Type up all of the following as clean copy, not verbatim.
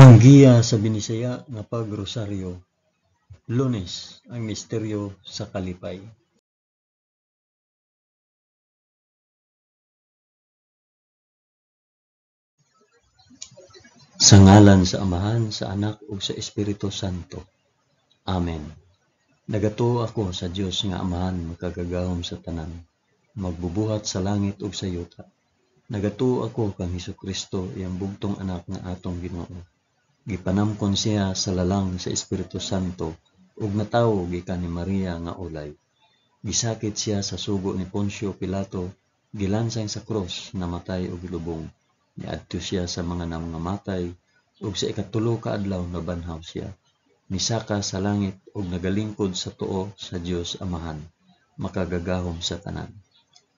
Ang giya sa Binisaya nga pagrosaryo. Lunes, ang misteryo sa kalipay. Sa ngalan sa Amahan, sa Anak ug sa Espiritu Santo. Amen. Nagatuo ako sa Dios nga Amahan makagagahom sa tanan, magbubuhat sa langit ug sa yuta. Nagatuo ako kang Hesukristo, iyang bugtong anak nga atong Ginoo. Gipanamkon siya sa lalang sa Espiritu Santo ug natawo gikan ni Maria nga ulay. Gisakit siya sa sugo ni Poncio Pilato, gilansang sa krus, namatay ug gilubong. Niadto siya sa mga nangamatay ug sa ikatulo ka adlaw nabanhaw siya. Misaka sa langit ug nagalingkod sa tuo sa Dios Amahan, makagagahom sa tanan.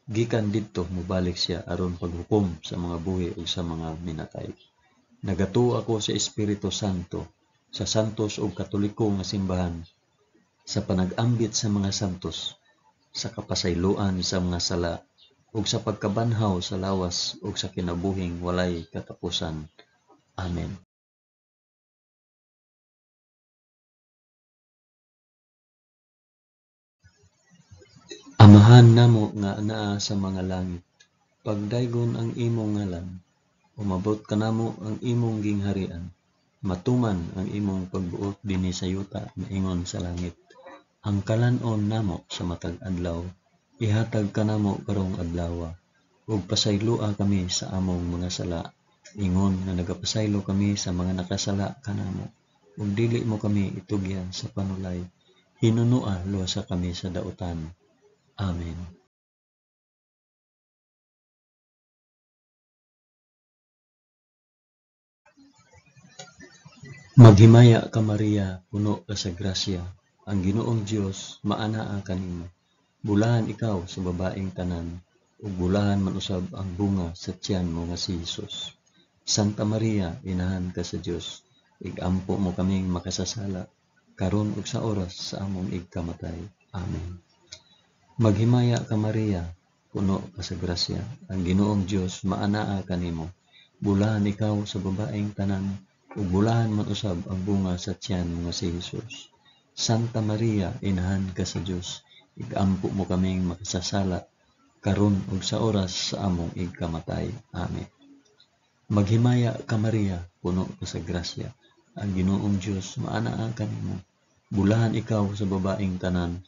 Gikan didto mobalik siya aron paghukom sa mga buhi ug sa mga minatay. Nagatuo ako sa Espiritu Santo, sa santos ug katoliko nga simbahan, sa panag-ambit sa mga santos, sa kapasayloan sa mga sala, ug sa pagkabanhaw sa lawas ug sa kinabuhing walay katapusan. Amen. Amahan namo nga anaa sa mga langit, pagdaygon ang imong ngalan, umabot kanamo ang imong gingharian, matuman ang imong pagbuot dinhi sa yuta maingon sa langit. Ang kalan-on namo sa matag adlaw, ihatag kanamo karong adlawa, ug pasayloa kami sa among mga sala, ingon nga nagapasaylo kami sa mga nakasala kanamo, ug dili mo kami itugyan sa panulay, hinunua luwasa kami sa dautan. Amen. Maghimaya ka Maria, puno ka sa grasya, ang Ginoong Dios maanaa kanimo. Bulahan ikaw sa babaeng tanan, ug bulahan man usab ang bunga sa tiyan mo nga si Hesus. Santa Maria, inahan ka sa Dios, igampo mo kaming makasasala, karon ug sa oras sa among igkamatay. Amen. Maghimaya ka Maria, puno ka sa grasya, ang Ginoong Dios maanaa kanimo. Bulahan ikaw sa babaeng tanan, ug bulahan man usab ang bunga sa tiyan mo nga si Hesus. Santa Maria, inahan ka sa Dios, igampo mo kaming makasasala, karon ug sa oras sa among igkamatay. Amen. Maghimaya ka Maria, puno ka sa grasya, ang Ginoong Dios maanaa kanimo. Bulahan ikaw sa babaeng tanan,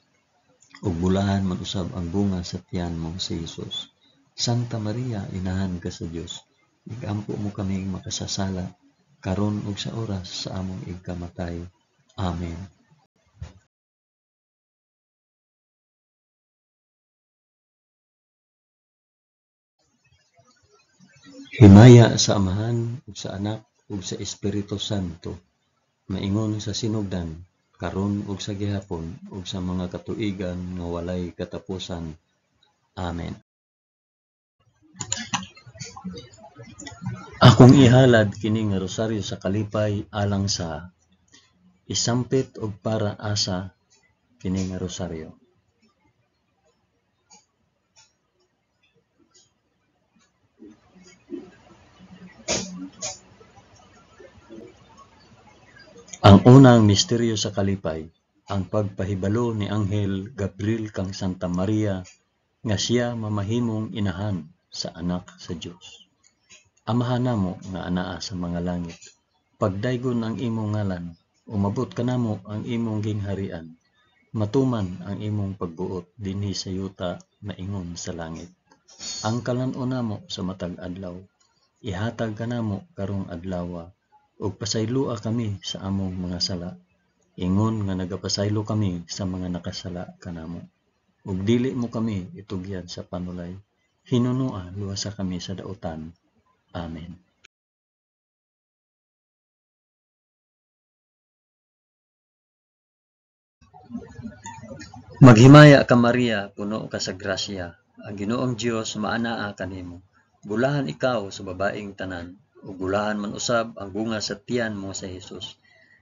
ug bulahan man usab ang bunga sa tiyan mo si Hesus. Santa Maria, inahan ka sa Dios, igampo mo kaming makasasala, karon ug sa oras sa among igkamatay. Amen. Himaya sa Amahan ug sa Anak ug sa Espiritu Santo, maingon sa sinugdan, karon ug sa gihapon ug sa mga katuigan nga walay katapusan. Amen. Akong ihalad kini nga rosaryo sa kalipay alang sa isampit og para asa kini nga rosaryo. Ang unang misteryo sa kalipay, ang pagpahibalo ni Anghel Gabriel kang Santa Maria nga siya mamahimong inahan sa anak sa Dios. Amahan namo nga anaa sa mga langit, pagdaygon ang imong ngalan, umabot kanamo ang imong gingharian, matuman ang imong pagbuot dinhi sa yuta maingon sa langit. Ang kalan-on namo sa matag adlaw, ihatag kanamo karong adlawa, ug pasayloa kami sa among mga sala, ingon nga nagapasaylo kami sa mga nakasala kanamo, ug dili mo kami itugyan sa panulay, hinunua luwasa kami sa dautan. Amen. Maghimaya ka Maria, puno ka sa grasya, ang Ginoong Dios maanaa kanimo. Bulahan ikaw sa babaeng tanan, ug bulahan man usab ang bunga sa tiyan mo sa Hesus.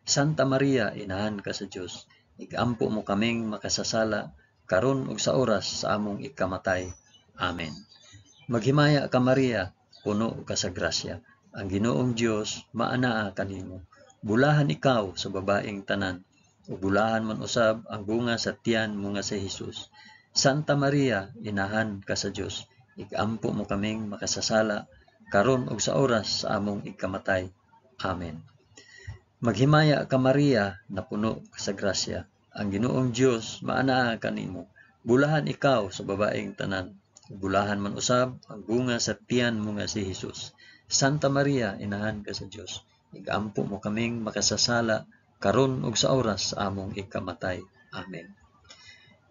Santa Maria, inahan ka sa Dios, igampo mo kaming makasasala, karon ug sa oras sa among ikamatay. Amen. Maghimaya ka Maria, puno ka sa grasya, ang Ginoong Dios maanaa kanimo. Bulahan ikaw sa babaeng tanan, ug bulahan man usab ang bunga sa tiyan mo nga si Hesus. Santa Maria, inahan ka sa Dios, igampo mo kaming makasasala karon ug sa oras sa among ikamatay. Amen. Maghimaya ka Maria, na puno ka sa grasya, ang Ginoong Dios maanaa kanimo. Bulahan ikaw sa babaeng tanan, ug bulahan man usab ang bunga sa tiyan mo nga si Hesus. Santa Maria, inahan ka sa Dios, igampo mo kaming makasasala karon ug sa oras sa among ikamatay. Amen.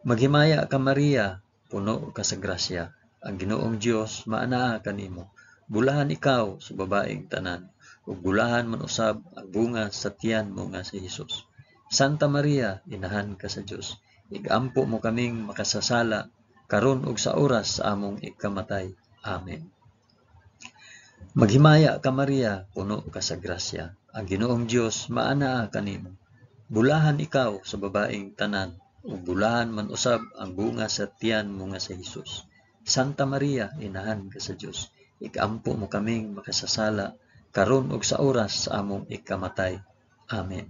Maghimaya ka Maria, puno ka sa grasya, ang Ginoong Dios maanaa kanimo. Bulahan ikaw sa babaeng tanan, ug bulahan man usab ang bunga sa tiyan mo nga si Hesus. Santa Maria, inahan ka sa Dios, igampo mo kaming makasasala karon ug sa oras sa among ikamatay. Amen. Maghimaya ka Maria, puno ka sa grasya, ang Ginoong Dios maanaa kanimo. Bulahan ikaw sa babaeng tanan, ug bulahan man usab ang bunga sa tiyan mo nga si Hesus. Santa Maria, inahan ka sa Dios, igampo mo kaming makasasala karon ug sa oras sa among ikamatay. Amen.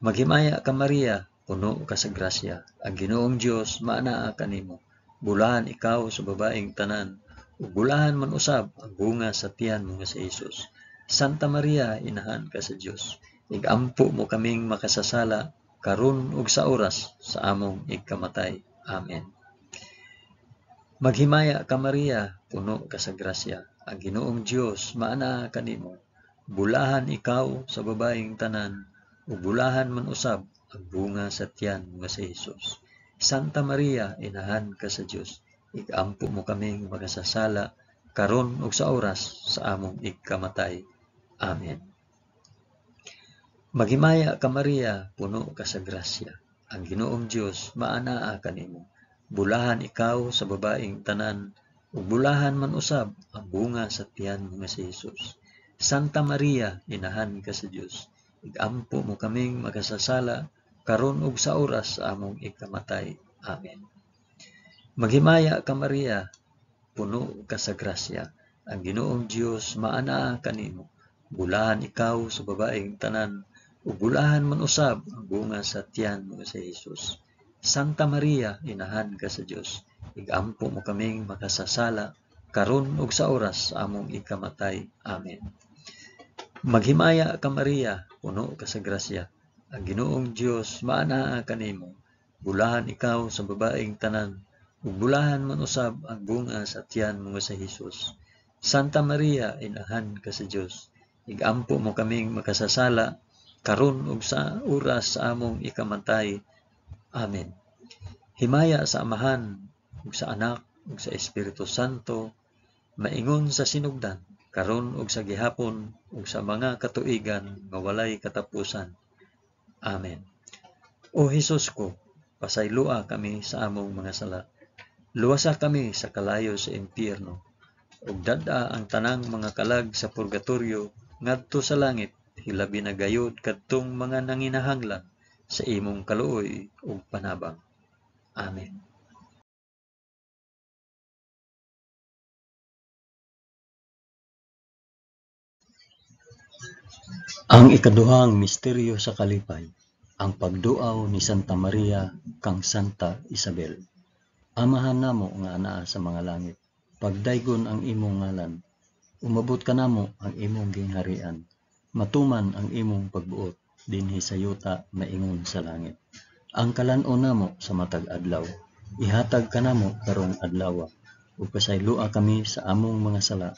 Maghimaya ka Maria, puno ka sa grasya, ang Ginoong Dios maanaa kanimo. Bulahan ikaw sa babaeng tanan, ug bulahan man usab ang bunga sa tiyan mo nga si Hesus. Santa Maria, inahan ka sa Dios, igampo mo kaming makasasala karon ug sa oras sa among ikamatay. Amen. Maghimaya ka Maria, puno ka sa grasya, ang Ginoong Dios maanaa kanimo. Bulahan ikaw sa babaeng tanan, ug bulahan man usab ang bunga sa tiyan nga si Hesus. Santa Maria, inahan ka sa Dios, igampo mo kaming makasasala karon ug sa oras sa among ikamatay. Amen. Maghimaya ka Maria, puno ka sa grasya, ang Ginoong Dios maanaa kanimo. Bulahan ikaw sa babaeng tanan, ug bulahan man usab ang bunga sa tiyan nga si Hesus. Santa Maria, inahan ka sa Dios, igampo mo kaming makasasala karon ug sa oras sa among ikamatay. Amen. Maghimaya ka Maria, puno ka sa grasya, ang Ginoong Dios maanaa kanimo. Bulahan ikaw sa babaeng tanan, ug bulahan man usab ang bunga sa tiyan mo sa Hesus. Santa Maria, inahan ka sa Dios, igampo mo kaming makasasala karon ug sa oras sa among ikamatay. Amen. Maghimaya ka Maria, puno ka sa grasya, ang Ginoong Dios maanaa kanimo. Bulahan ikaw sa babaeng tanan, ug bulahan man usab ang bunga sa tiyan mo sa Hesus. Santa Maria, inahan ka sa Dios, igampo mo kaming makasasala karon ug sa oras sa among ikamatay. Amen. Himaya sa Amahan, ug sa Anak, ug sa Espiritu Santo, maingon sa sinugdan, karon ug sa gihapon, ug sa mga katuigan nga walay katapusan. Amen. O Hesus ko, pasaylua kami sa among mga sala. Luwasa kami sa kalayo sa impyerno, ug dad-a ang tanang mga kalag sa purgatorio ngadto sa langit, hilabi na gayud kadtong mga nanginahanglan sa imong kaluoy ug panabang. Amen. Ang ikaduhang misteryo sa kalipay, ang pagduaw ni Santa Maria kang Santa Isabel. Amahan namo nga anaa sa mga langit, pagdaygon ang imong ngalan, umabot ka namo ang imong gingharian, matuman ang imong pagbuot dinhi sa yuta maingon sa langit. Ang kalan-on namo sa matag adlaw, ihatag ka namo karong adlaw, ug pasaylua kami sa among mga sala,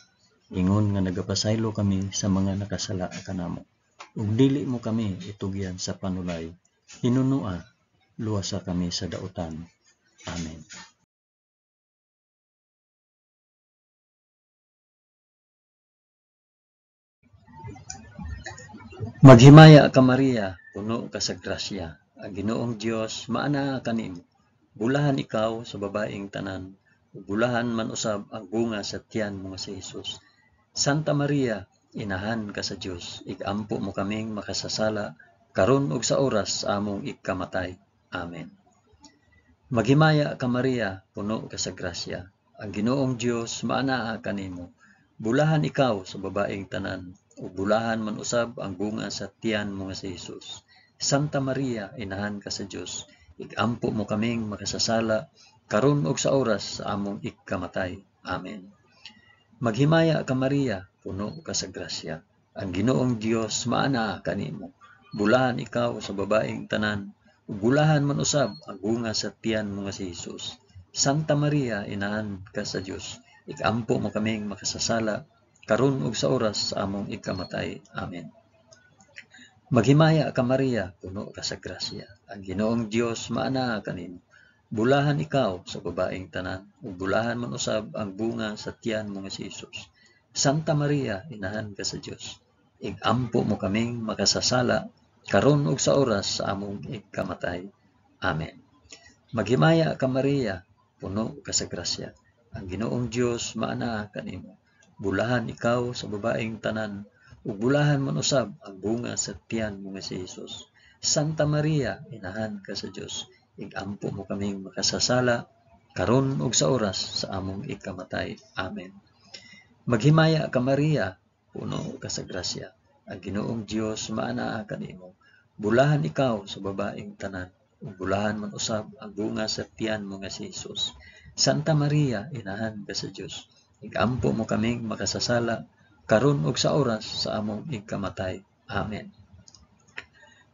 ingon nga nagapasaylo kami sa mga nakasala kanamo. Ug dili mo kami itugyan sa panulay, hinunua, luwasa kami sa dautan. Amen. Maghimaya ka Maria, puno ka sa grasya, ang Ginoong Dios maanaa kanimo. Bulahan ikaw sa babaeng tanan, ug bulahan man usab ang bunga sa tiyan mo nga si Hesus. Santa Maria, inahan ka sa Dios, igampo mo kaming makasasala karon ug sa oras sa among ikamatay. Amen. Maghimaya ka Maria, puno ka sa grasya, ang Ginoong Dios maanaa kanimo. Bulahan ikaw sa babaeng tanan, ug bulahan man usab ang bunga sa tiyan mo nga si Jesus. Santa Maria, inahan ka sa Dios, igampo mo kaming makasasala, karon ug sa oras sa among ikamatay. Amen. Maghimaya ka Maria, puno ka sa grasya. Ang Ginoong Dios maana kanimo. Bulahan ikaw sa babaeng tanan, ug bulahan man usab ang bunga sa tiyan mo nga si Jesus. Santa Maria, inahan ka sa Dios, ikampo mo kaming makasasala, karon ug sa oras sa among ikamatay. Amen. Maghimaya ka Maria, puno ka sa grasya. Ang Ginoong Dios maana kanimo. Bulahan ikaw sa babaeng tanan, ug bulahan man usab ang bunga sa tiyan mo nga si Jesus. Santa Maria, inahan ka sa Dios, igampo mo kaming makasasala, karon ug sa oras sa among ikamatay. Amen. Maghimaya ka Maria, puno ka sa grasya. Ang Ginoong Dios maana kanimo. Bulahan ikaw sa babaeng tanan, ug bulahan man usab ang bunga sa tiyan mo nga si Jesus. Santa Maria, inahan ka sa Dios, igampo mo kaming makasasala, karon ug sa oras sa among ikamatay. Amen. Maghimaya ka Maria, puno ka sa grasya. Ang Ginoong Dios maana kanimo. Bulahan ikaw sa babaeng tanan, ug bulahan man usab ang bunga sa tiyan mo nga si Jesus. Santa Maria, inahan ka sa Dios, igampo mo kaming makasasala, karon ug sa oras sa among ikamatay. Amen.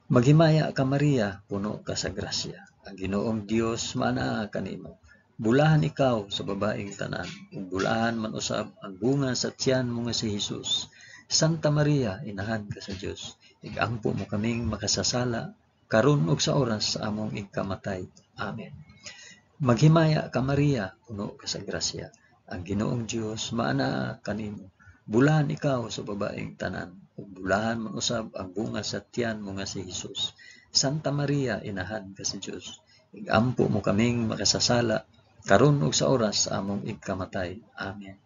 Maghimaya ka Maria, puno ka sa grasya. Ang Ginoong Dios maana kanimo. Bulahan ikaw sa babaeng tanan, ug bulahan man usab ang bunga sa tiyan mo nga si Jesus. Santa Maria, inahan ka sa Dios, igampo mo kaming makasasala, karon ug sa oras sa among ikamatay. Amen. Maghimaya ka Maria, puno ka sa grasya. Ang Ginoong Dios maana kanimo. Bulahan ikaw sa babaeng tanan, ug bulahan man usab ang bunga sa tiyan mo nga si Jesus. Santa Maria, inahan ka sa Dios, igampo mo kaming makasasala, karon ug sa oras sa among ikamatay. Amen.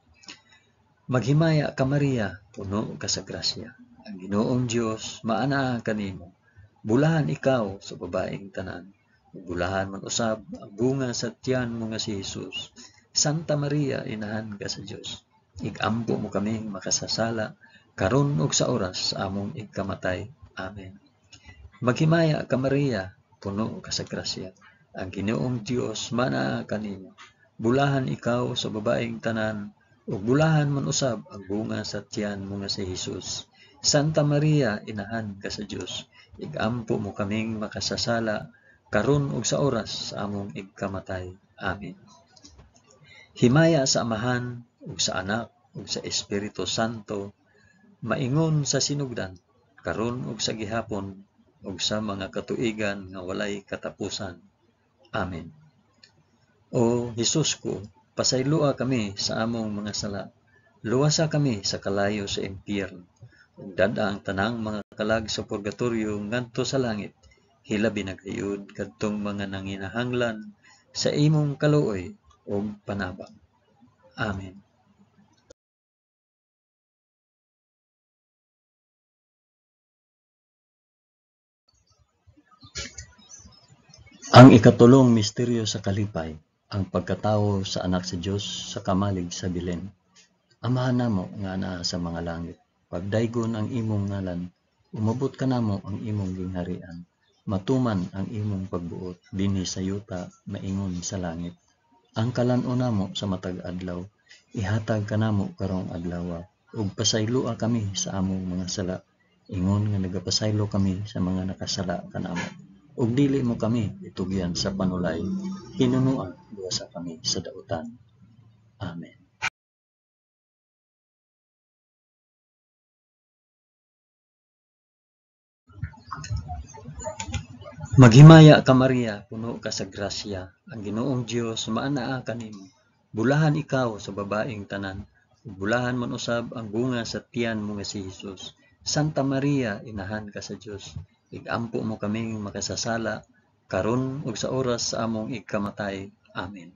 Maghimaya ka Maria, puno ka sa grasya. Ang Ginoong Dios maana kanimo. Bulahan ikaw sa babaeng tanan, ug bulahan man usab ang bunga sa tiyan mo nga si Jesus. Santa Maria, inahan ka sa Dios, igampo mo kaming makasasala, karon ug sa oras sa among ikamatay. Amen. Maghimaya ka Maria, puno ka sa grasya. Ang Ginoong Dios maana kanimo. Bulahan ikaw sa babaeng tanan, ug bulahan man usab ang bunga sa tiyan mo nga si Jesus. Santa Maria, inahan ka sa Dios, igampo mo kaming makasasala, karon ug sa oras sa among ikamatay. Amen. Himaya sa Amahan, ug sa Anak, ug sa Espiritu Santo, maingon sa sinugdan, karon ug sa gihapon, ug sa mga katuigan nga walay katapusan. Amen. O Hesus ko, pasaylua kami sa among mga sala, luwasa kami sa kalayo sa impyerno, ug dada ang tanang mga kalag sa purgatorio ngadto sa langit, hilabi na gayud kadtong mga nanginahanglan sa imong kaluoy ug panabang. Amen. Ang ikatulong misteryo sa kalipay, ang pagkatawo sa anak sa Dios sa kamalig sa Belen. Amahan namo nga naa sa mga langit, pagdaygon ang imong ngalan, umabot ka namo ang imong gingharian, matuman ang imong pagbuot dinhi sa yuta maingon sa langit. Ang kalan-o namo sa matag adlaw, ihatag kanamo karong adlaw, ug pasaylua kami sa among mga sala, ingon nga nagapasaylo kami sa mga nakasala kanamo. Ug dili mo kami itugyan sa panulay, hinunuan duwasa kami sa dautan. Amen. Maghimaya ka Maria, puno ka sa grasya. Ang Ginoong Dios maanaa kanimo. Bulahan ikaw sa babaeng tanan, ug bulahan man usab ang bunga sa tiyan mo nga si Jesus. Santa Maria, inahan ka sa Dios, igampo mo kaming makasasala, karon ug sa oras sa among ikamatay. Amen.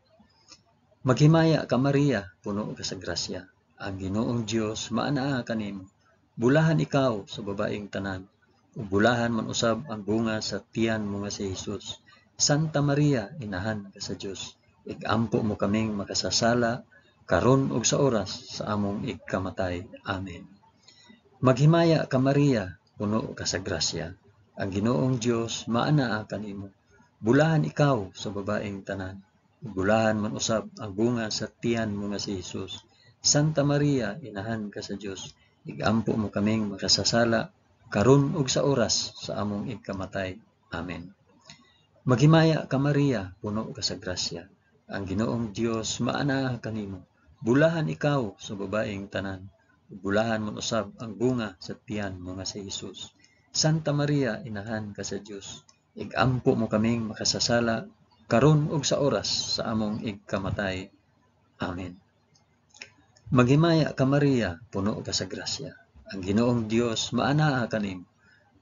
Maghimaya ka Maria, puno ka sa grasya. Ang Ginoong Dios maanaa kanimo. Bulahan ikaw sa babaeng tanan, ug bulahan man usab ang bunga sa tiyan mo nga si Jesus. Santa Maria, inahan ka sa Dios, igampo mo kaming makasasala, karon ug sa oras sa among ikamatay. Amen. Maghimaya ka Maria, puno ka sa grasya. Ang Ginoong Dios maanaa kanimo. Bulahan ikaw sa babaeng tanan. Bulahan man usab ang bunga sa tiyan mo nga si Hesus. Santa Maria, inahan ka sa Dios. Igampo mo kaming makasasala karon ug sa oras sa among ikamatay. Amen. Maghimaya ka Maria, puno ka sa grasya. Ang Ginoong Dios maanaa kanimo. Bulahan ikaw sa babaeng tanan. Bulahan man usab ang bunga sa tiyan mo nga si Hesus. Santa Maria, inahan ka sa Dios. Igampo mo kaming makasasala karon ug sa oras sa among ikamatay. Amen. Maghimaya ka Maria, puno ka sa grasya. Ang Ginoong Dios maanaa kanimo.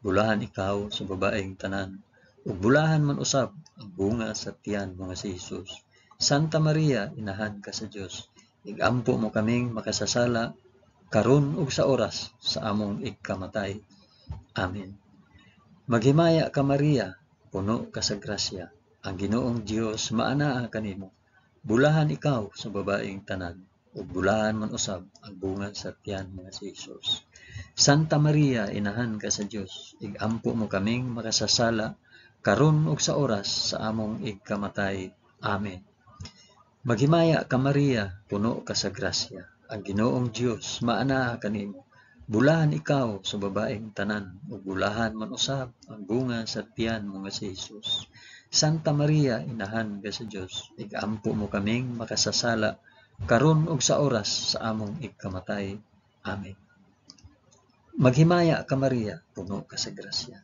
Bulahan ikaw sa babaeng tanan. Ug bulahan man usab ang bunga sa tiyan mo nga si Hesus. Santa Maria, inahan ka sa Dios. Igampo mo kaming makasasala karon ug sa oras sa among ikamatay. Amen. Maghimaya ka Maria, puno ka sa grasya. Ang Ginoong Dios maanaa kanimo. Bulahan ikaw sa babaeng tanan. Ug bulahan man usab ang bunga sa tiyan mo nga si Hesus. Santa Maria, inahan ka sa Dios. Igampo mo kaming makasasala karon ug sa oras sa among ikamatay. Amen. Maghimaya ka Maria, puno ka sa grasya. Ang Ginoong Dios maanaa kanimo. Bulahan ikaw sa babaeng tanan, ug bulahan man usab ang bunga sa tiyan mo nga si Hesus. Santa Maria, inahan ka sa Dios. Igampo mo kaming makasasala karon ug sa oras sa among ikamatay. Amen. Maghimaya ka Maria, puno ka sa grasya.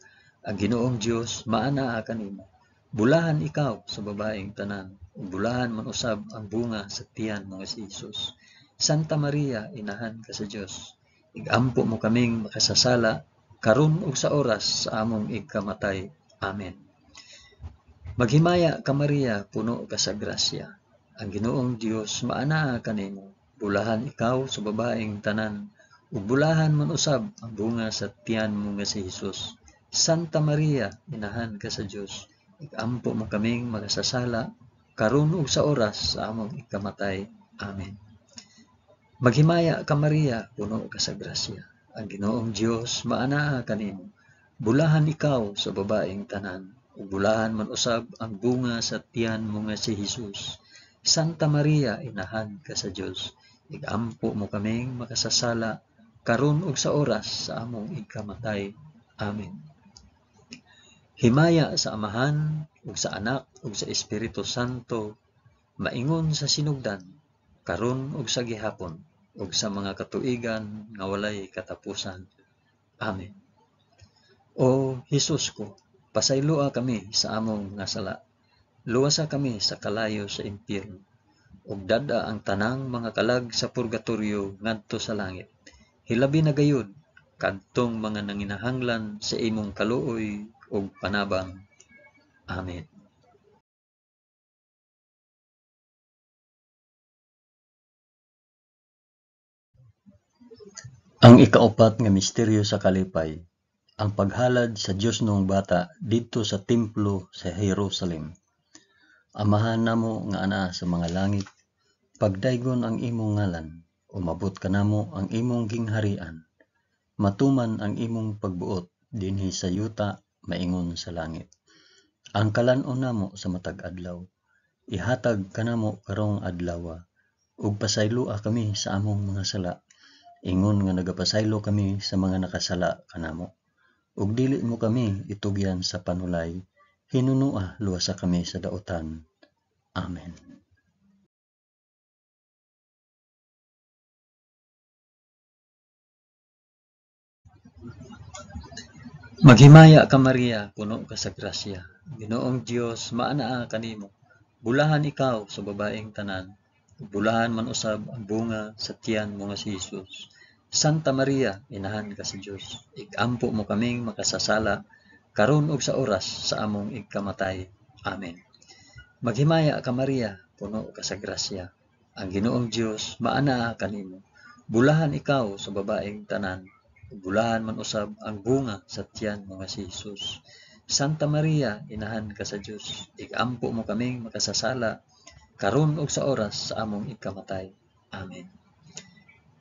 Ang Ginoong Dios maanaa kanimo. Bulahan ikaw sa babaeng tanan, ug bulahan man usab ang bunga sa tiyan mo nga si Hesus. Santa Maria, inahan ka sa Dios. Igampo mo kaming makasasala karon ug sa oras sa among ikamatay. Amen. Maghimaya ka Maria, puno ka sa grasya. Ang Ginoong Dios maanaa kanimo. Bulahan ikaw sa babaeng tanan, ug bulahan man usab ang bunga sa tiyan mo nga si Hesus. Santa Maria, inahan ka sa Dios. Igampo mo kaming makasasala karon ug sa oras sa among ikamatay. Amen. Maghimaya ka Maria, puno ka sa grasya. Ang Ginoong Dios maanaa kanimo. Bulahan ikaw sa babaeng tanan, ug bulahan man usab ang bunga sa tiyan mo nga si Hesus. Santa Maria, inahan ka sa Dios. Igampo mo kaming makasasala karon ug sa oras sa among ikamatay. Amen. Himaya sa Amahan ug sa Anak ug sa Espiritu Santo, maingon sa sinugdan, karon ug sa gihapon, ug sa mga katuigan nga walay katapusan. Amen. O Hesus ko, pasayloa kami sa among nga sala. Luwasa kami sa kalayo sa impyerno, ug dada ang tanang mga kalag sa purgatorio ngadto sa langit. Hilabi na gayud kadtong mga nanginahanglan sa imong kaluoy ug panabang. Amen. Ang ikaapat nga misteryo sa kalipay, ang paghalad sa Dios noong bata didto sa templo sa Jerusalem. Amahan namo nga ana sa mga langit, pagdaygon ang imong ngalan, umabot kanamo ang imong gingharian. Matuman ang imong pagbuot dinhi sa yuta, maingon sa langit. Ang kalan-on namo sa matag adlaw, ihatag kanamo karong adlaw, ug pasayloa kami sa among mga sala, ingon nga nagapasaylo kami sa mga nakasala kanamo. Ug dili mo kami itugyan sa panulay, hinunua luwasa kami sa daotan. Amen. Maghimaya ka Maria, puno ka sa grasya. Ginoong Dios maanaa kanimo. Bulahan ikaw sa babaeng tanan, ug bulahan man usab ang bunga sa tiyan mo nga si Hesus. Santa Maria, inahan ka sa Dios. Igampo mo kaming makasasala karon ug sa oras sa among ikamatay. Amen. Maghimaya ka Maria, puno ka sa grasya. Ang Ginoong Dios maanaa kanimo. Bulahan ikaw sa babaeng tanan, bulahan man usab ang bunga sa tiyan mo nga si Hesus. Santa Maria, inahan ka sa Dios. Igampo mo kaming makasasala karon ug sa oras sa among ikamatay. Amen.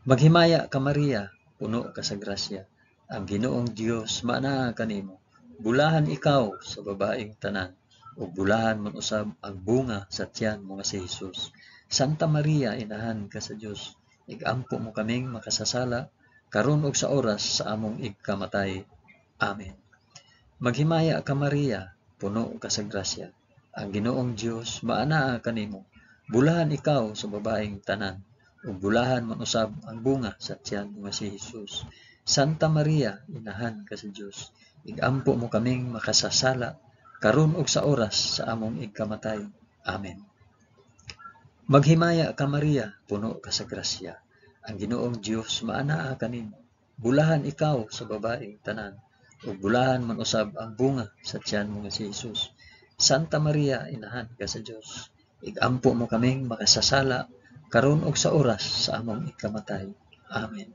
Maghimaya ka Maria, puno ka sa grasya. Ang Ginoong Dios maanaa kanimo. Bulahan ikaw sa babaeng tanan, ug bulahan man usab ang bunga sa tiyan mo nga si Hesus. Santa Maria, inahan ka sa Dios, igampo mo kaming makasasala karon ug sa oras sa among igkamatay. Amen. Maghimaya ka Maria, puno ka sa grasya. Ang Ginoong Dios maanaa kanimo. Bulahan ikaw sa babaeng tanan, ug bulahan man usab ang bunga sa tiyan mo nga si Hesus. Santa Maria, inahan ka sa Dios, igampo mo kaming makasasala karon ug sa oras sa among igkamatay. Amen. Maghimaya ka Maria, puno ka sa grasya. Ang Ginoong Dios maanaa kanimo. Bulahan ikaw sa babaeng tanan, ug bulahan man usab ang bunga sa tiyan mo nga si Hesus. Santa Maria, inahan ka sa Dios, igampo mo kaming makasasala karon ug sa oras sa among ikamatay. Amen.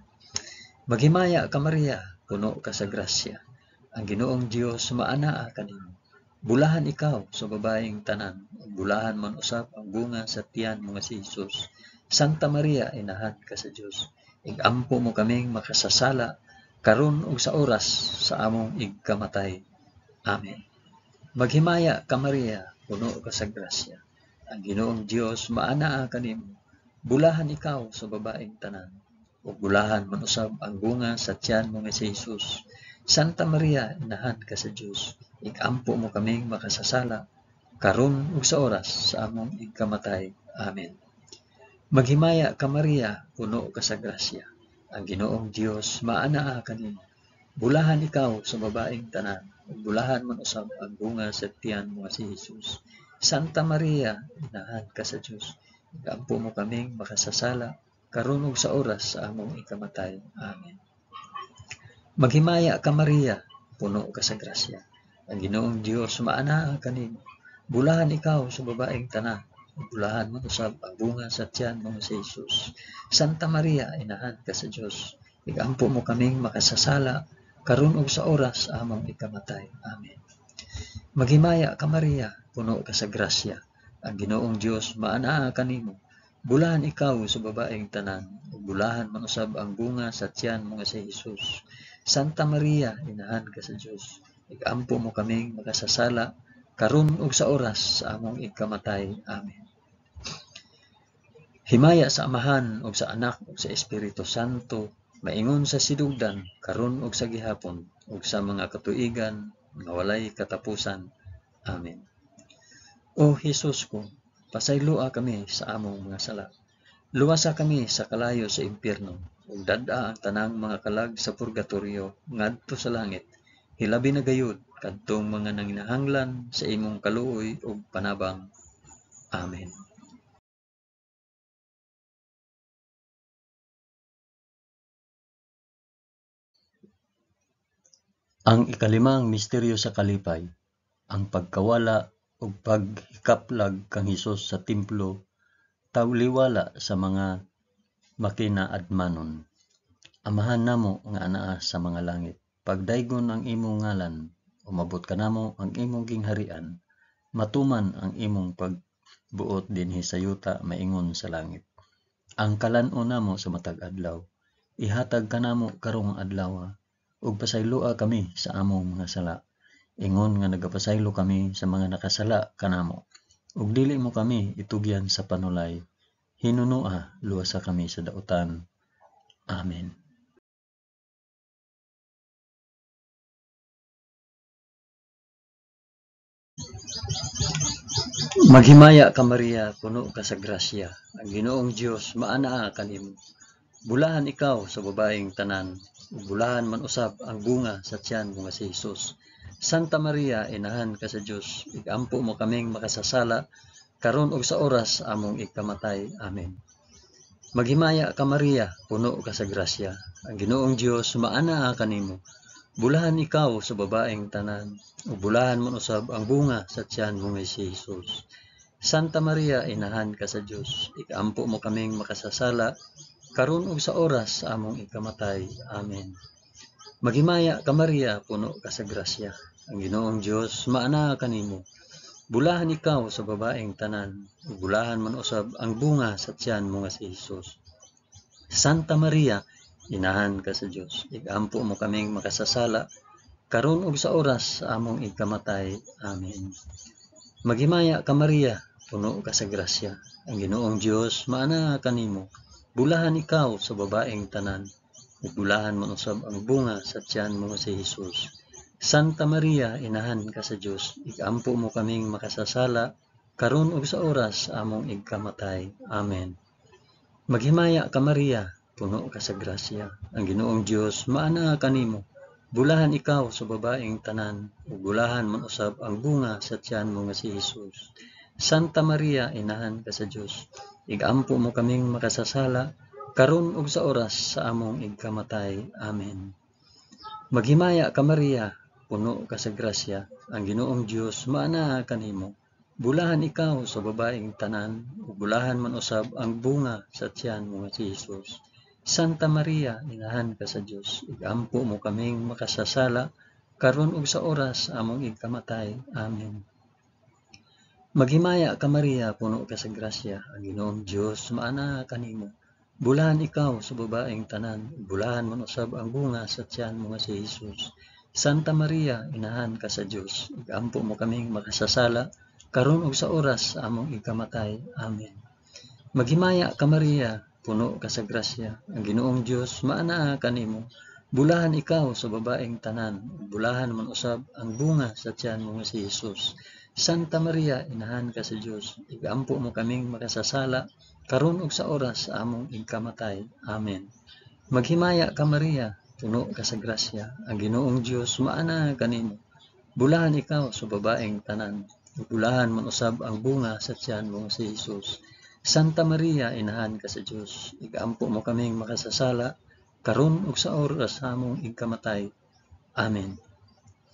Maghimaya ka Maria, puno ka sa grasya. Ang Ginoong Dios maanaa kanimo. Bulahan ikaw sa babaeng tanan, ug bulahan man usab ang bunga sa tiyan mo nga si Hesus. Santa Maria, inahan ka sa Dios, igampo mo kaming makasasala karon ug sa oras sa among igkamatay. Amen. Maghimaya ka Maria, puno ka sa grasya. Ang Ginoong Dios maanaa kanimo. Bulahan ikaw sa babaeng tanan, ug bulahan man usab ang bunga sa tiyan mo nga si Hesus. Santa Maria, inahan ka sa Dios, igampo mo kaming makasasala karon ug sa oras sa among igkamatay. Amen. Maghimaya ka Maria, puno ka sa grasya. Ang Ginoong Dios maanaa kanimo. Bulahan ikaw sa babaeng tanan, ug bulahan man usab ang bunga sa tiyan mo nga si Hesus. Santa Maria, inahan ka sa Dios, igampo mo kaming makasasala karon ug sa oras sa among ikamatay. Amen. Maghimaya ka Maria, puno ka sa grasya. Ang Ginoong Dios maanaa kanimo. Bulahan ikaw sa babaeng tanan, ug bulahan man usab ang bunga sa tiyan mo nga si Hesus. Santa Maria, inahan ka sa Dios, igampo mo kaming makasasala karon ug sa oras sa among ikamatay. Amen. Maghimaya ka Maria, puno ka sa grasya. Ang Ginoong Dios maanaa kanimo. Bulahan ikaw sa babaeng tanan, ug bulahan man usab ang bunga sa tiyan mo nga si Hesus. Santa Maria, inahan ka sa Dios, igampo mo kaming makasasala karon ug sa oras sa among igkamatay. Amen. Himaya sa Amahan ug sa Anak ug sa Espiritu Santo, maingon sa sidugdan karon ug sa gihapon ug sa mga katuigan nga walay katapusan. Amen. O Hesus ko, pasayloa kami sa among mga sala. Luwasa kami sa kalayo sa impyerno, ug dad-a ang tanang mga kalag sa purgatoryo ngadto sa langit. Hilabi na gayud kadtong mga nanginahanglan sa imong kaluoy ug panabang. Amen. Ang ikalimang misteryo sa kalipay, ang pagkawala ug paghikaplag kang Hesus sa templo tawliwala sa mga makinaadmanon. Amahan namo nga anaa sa mga langit, pagdaygon ang imong ngalan, umabot kanamo ang imong gingharian, matuman ang imong pagbuot dinhi sa yuta maingon sa langit. Ang kalan-on namo sa matag adlaw, ihatag kanamo karong adlaw, ug pasayloa kami sa among mga sala, ingon nga nagapasaylo kami sa mga nakasala kanamo, ug dili mo kami itugyan sa panulay, hinunua luwasa kami sa dautan. Amen. Maghimaya ka Maria, puno ka sa grasya. Ang Ginoong Dios maanaa kanimo. Bulahan ikaw sa babaeng tanan, ug bulahan man usab ang bunga sa tiyan mo nga si Hesus. Santa Maria, inahan ka sa Dios, igampo mo kaming makasasala karon ug sa oras sa among ikamatay. Amen. Maghimaya ka Maria, puno ka sa grasya. Ang Ginoong Dios maanaa kanimo. Bulahan ikaw sa babaeng tanan, ug bulahan man usab ang bunga sa tiyan mo nga si Hesus. Santa Maria, inahan ka sa Dios, igampo mo kaming makasasala karon ug sa oras sa among ikamatay. Amen. Maghimaya ka Maria, puno ka sa grasya. Ang Ginoong Dios maanaa kanimo. Bulahan ikaw sa babaeng tanan, ug bulahan man usab ang bunga sa tiyan mo nga si Hesus. Santa Maria, inahan ka sa Dios, igampo mo kaming makasasala, karon ug sa oras sa among ikamatay. Amen. Maghimaya ka Maria, puno ka sa grasya. Ang Ginoong Dios maana kanimo. Bulahan ikaw sa babaeng tanan, ug bulahan man usab ang bunga sa tiyan mo si Hesus. Santa Maria, inahan ka sa Dios, igampo mo kaming makasasala, karon ug sa oras sa among ikamatay. Amen. Maghimaya ka Maria, puno ka sa grasya. Ang Ginoong Dios maana kanimo. Bulahan ikaw sa babaeng tanan, ug bulahan man usab ang bunga sa tiyan mo nga si Hesus. Santa Maria, inahan ka sa Dios, igampo mo kaming makasasala, karon ug sa oras sa among ikamatay. Amen. Maghimaya ka Maria, puno ka sa grasya. Ang Ginoong Dios maana kanimo. Bulahan ikaw sa babaeng tanan, ug bulahan man usab ang bunga sa tiyan mo nga si Hesus. Santa Maria, inahan ka sa Dios, igampo mo kaming makasasala, karon ug sa oras sa among ikamatay. Amen. Maghimaya ka Maria, puno ka sa grasya. Ang Ginoong Dios maana kanimo. Bulahan ikaw sa babaeng tanan, bulahan man usab ang bunga sa tiyan mo nga si Hesus. Santa Maria, inahan ka sa Dios, igampo mo kaming makasasala, karon ug sa oras sa among ikamatay. Amen. Maghimaya ka Maria, puno ka sa grasya. Ang Ginoong Dios maana kanimo. Bulahan ikaw sa babaeng tanan, bulahan man usab ang bunga sa tiyan mo nga si Hesus. Santa Maria, inahan ka sa Dios, igampo mo kaming makasasala, karon ug sa oras sa among ikamatay. Amen. Maghimaya ka Maria, puno ka sa grasya. Ang Ginoong Dios maana kanimo. Bulahan ikaw sa babaeng tanan, bulahan man usab ang bunga sa tiyan mo si Hesus. Santa Maria, inahan ka sa Dios, igampo mo kaming makasasala, karon ug sa oras sa among ikamatay. Amen.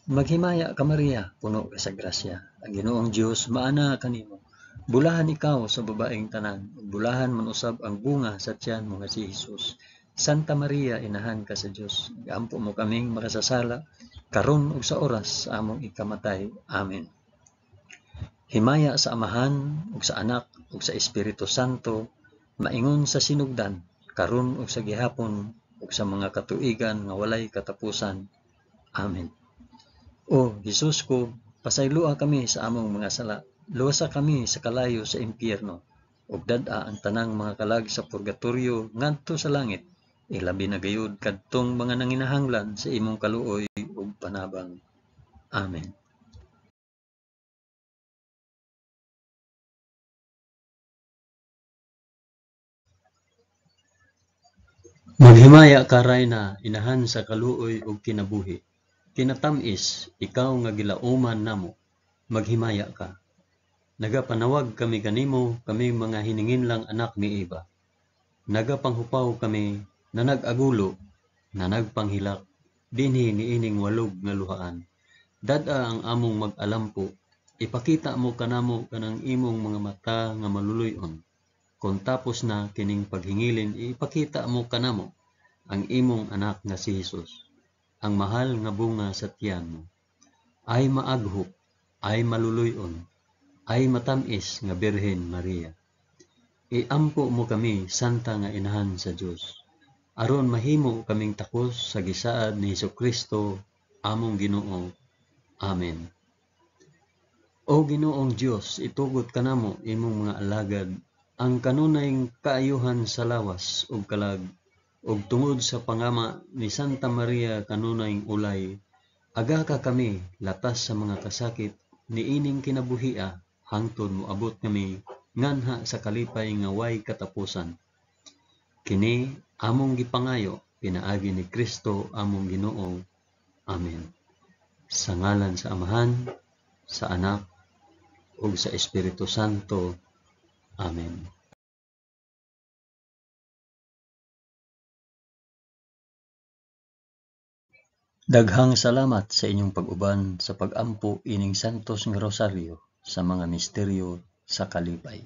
Maghimaya ka Maria, puno ka sa grasya. Ang Ginoong Dios maana kanimo. Bulahan ikaw sa babaeng tanan, bulahan man usab ang bunga sa tiyan mo nga si Hesus. Santa Maria, inahan ka sa Dios, igampo mo kaming makasasala, karon ug sa oras sa among ikamatay. Amen. Himaya sa Amahan ug sa Anak ug sa Espiritu Santo, maingon sa sinugdan, karon ug sa gihapon ug sa mga katuigan nga walay katapusan. Amen. O Hesus ko, pasayloa kami sa among mga sala, luwasa kami sa kalayo sa impyerno, ug dad-a ang tanang mga kalag sa purgatorio ngadto sa langit, ilabi na gayud kadtong mga nanginahanglan sa imong kaluoy ug panabang. Amen. Maghimaya ka Rayna, inahan sa kaluoy ug kinabuhi. Kinatamis, ikaw nga gilauman namo, maghimaya ka. Nagapanawag kami kanimo, kami mga hininginlang anak ni Eva. Nagapanghupaw kami, na nag-agulo, na nagpanghilak, dinhi niining walog nga luhaan. Dad-a ang among mag-alampo, ipakita mo kanamo kanang imong mga mata nga maluluyon. Kung tapos na kining paghingilin, ipakita mo kanamo ang imong anak nga si Hesus, ang mahal nga bunga sa tiyan mo. Ay maaghop, ay maluluyon, ay matamis nga Birhen Maria. Iampo mo kami, santa nga inahan sa Dios, aron mahimo kaming takos sa gisaad ni Hesukristo, among Ginoo. Amen. O Ginoong Dios, itugot kanamo imong mga alagad ang kanunayng kaayuhan sa lawas ug kalag, ug tungod sa pangama ni Santa Maria kanunayng ulay, aga ka kami latas sa mga kasakit niining kinabuhia, hangtod moabot kami nganha sa kalipay nga way katapusan. Kini among gipangayo pinaagi ni Kristo among Ginoo. Amen. Sa ngalan sa Amahan, sa Anak, ug sa Espiritu Santo. Amen. Daghang salamat sa inyong pag-uban sa pag-ampo ining santos nga rosaryo sa mga misteryo sa kalipay.